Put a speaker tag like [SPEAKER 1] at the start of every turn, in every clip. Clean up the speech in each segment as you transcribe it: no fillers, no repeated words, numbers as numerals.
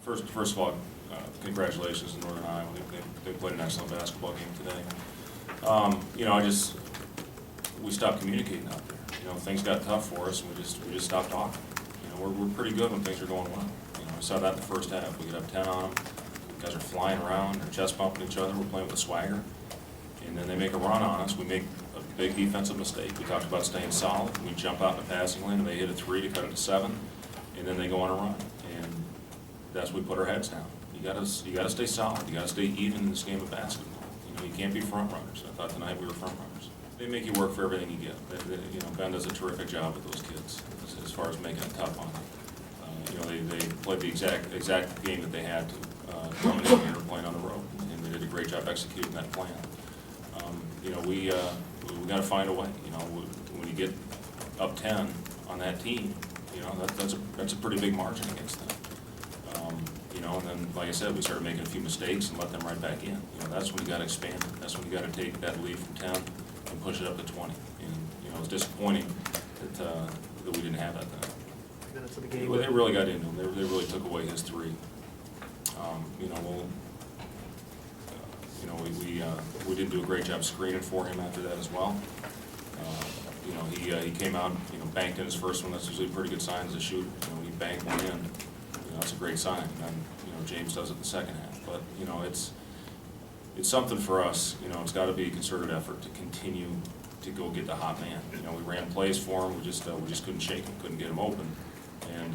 [SPEAKER 1] First of all, congratulations to Northern Iowa. They played an excellent basketball game today. We stopped communicating out there. Things got tough for us, and we just stopped talking. We're pretty good when things are going well. We saw that in the first half. We get up 10 on them. Guys are flying around. They're chest bumping each other. We're playing with a swagger. And then they make a run on us. We make a big defensive mistake. We talked about staying solid. We jump out in the passing lane, and they hit a 3 to cut it to 7. And then they go on a run. And that's when we put our heads down. You gotta stay solid. You gotta stay even in this game of basketball. You can't be front runners. I thought tonight we were front runners. They make you work for everything you get. Ben does a terrific job with those kids as far as making it tough on them. They played the exact game that they had to coming in here playing on the road, and they did a great job executing that plan. We got to find a way. When you get up 10 on that team, that's a pretty big margin against them. And then, like I said, we started making a few mistakes and let them right back in. That's when you got to expand it. That's when you got to take that lead from 10 and push it up to 20. And it was disappointing that we didn't have that then.
[SPEAKER 2] Minutes of the game.
[SPEAKER 1] They really got into him. They really took away his 3. We didn't do a great job screening for him after that as well. He came out, banked in his first one. That's usually a pretty good sign as a shooter. He banked one in. That's a great sign. And James does it in the second half. But it's something for us. It's got to be a concerted effort to continue to go get the hot man. We ran plays for him. We just couldn't shake him, couldn't get him open. And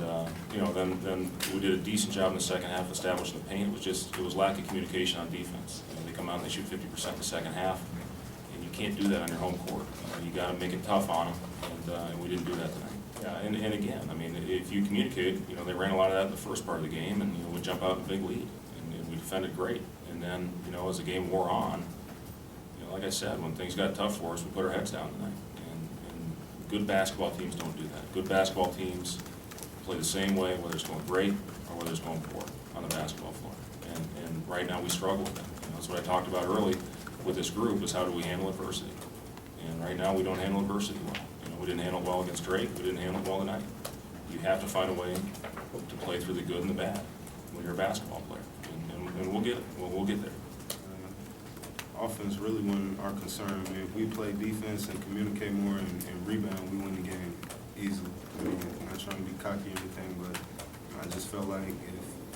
[SPEAKER 1] then we did a decent job in the second half establishing the paint. It was lack of communication on defense. They come out and they shoot 50% in the second half, and you can't do that on your home court. You got to make it tough on them, and we didn't do that tonight. Yeah, and again, if you communicate, they ran a lot of that in the first part of the game, and we jump out in a big lead, and we defended great. And then as the game wore on, like I said, when things got tough for us, we put our heads down tonight. And good basketball teams don't do that. Good basketball teams play the same way, whether it's going great or whether it's going poor on the basketball floor. And right now we struggle with that. That's what I talked about early with this group, is how do we handle adversity. And right now we don't handle adversity well. We didn't handle it well against Drake. We didn't handle it well tonight. You have to find a way to play through the good and the bad when you're a basketball player. And we'll get it. We'll get there.
[SPEAKER 3] Offense really wasn't our concern. If we play defense and communicate more and rebound, we win the game easily. I'm not trying to be cocky or anything, but I just felt like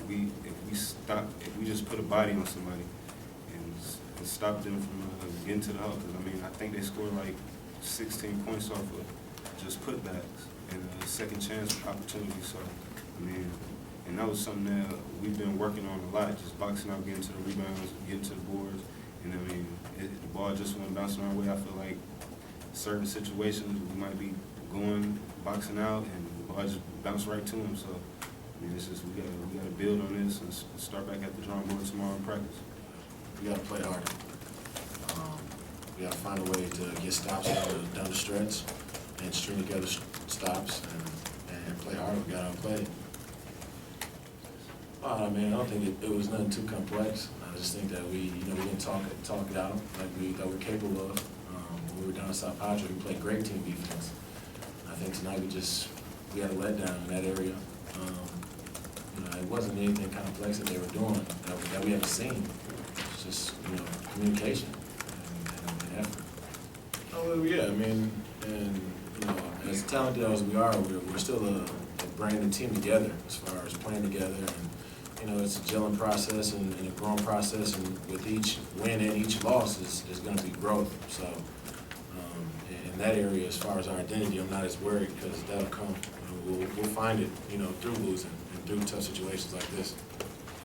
[SPEAKER 3] if we just put a body on somebody and stop them from getting to the hoop. Because I think they scored like 16 points off of just putbacks and a second chance opportunity. So and that was something that we've been working on a lot, just boxing out, getting to the rebounds, getting to the boards. And the ball just went bouncing our way. I feel like certain situations we might be going boxing out, and the ball just bounced right to him. So it's just we gotta build on this and start back at the drawing board tomorrow in practice.
[SPEAKER 4] We gotta play harder. We gotta find a way to get stops down the stretch and string together stops and play harder. We gotta play it. I don't think it was nothing too complex. I just think that we didn't talk it out like we're capable of. When we were down in South Padre, we played great team defense. I think tonight we had a letdown in that area. It wasn't anything complex that they were doing that we haven't seen. It's just communication and effort. Oh well, yeah. As talented as we are, we're still bringing the team together as far as playing together. And it's a gelling process and a growing process, and with each win and each loss is going to be growth. So in that area, as far as our identity, I'm not as worried because that'll come. We'll find it, through losing and through tough situations like this.